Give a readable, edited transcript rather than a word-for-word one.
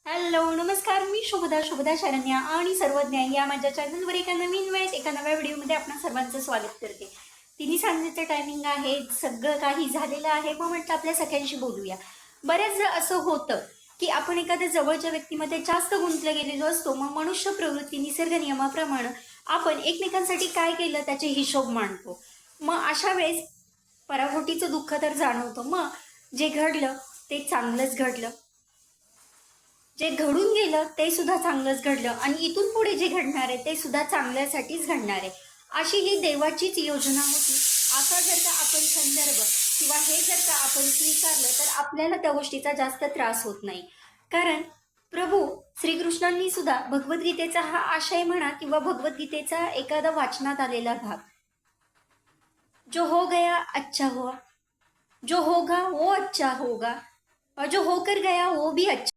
Hello नमस्कार, मी शुभदा शरण्या आणि सर्वज्ञ या माझ्या चॅनलवर एका नवीन वेळेस एका नव्या व्हिडिओमध्ये आपणा सर्वांचं स्वागत करते. 3:30 टायमिंग आहे, सगळं काही झालेलं आहे, मग म्हटलं आपल्या सगळ्यांशी बोलूया. बऱ्याचदा असं होतं की आपण एखाद्या जवळच्या व्यक्तीमध्ये जास्त गुंतले गेलेलो असतो. मग मनुष्य प्रवृत्ती निसर्ग नियमाप्रमाणे आपण एकमेकांसाठी काय केलं त्याचे हिशोब मांडतो. मग अशा वेळेस पराभूटीचं दुःख तर जाणवतं. मग जे घडलं ते चांगलंच घडलं, जे घडून गेलं ते सुद्धा चांगलंच घडलं आणि इथून पुढे जे घडणार आहे ते सुद्धा चांगल्यासाठीच घडणार आहे, अशी ही देवाचीच योजना होती. असा जर का आपण संदर्भ किंवा हे जर का आपण स्वीकारलं तर आपल्याला त्या गोष्टीचा जास्त त्रास होत नाही. कारण प्रभू श्रीकृष्णांनी सुद्धा भगवद्गीतेचा हा आशय म्हणा किंवा भगवद्गीतेचा एखादा वाचनात आलेला भाग, जो हो गया अच्छा हुआ, जो होगा वो अच्छा होगा, और जो होकर गया वो भी अच्छा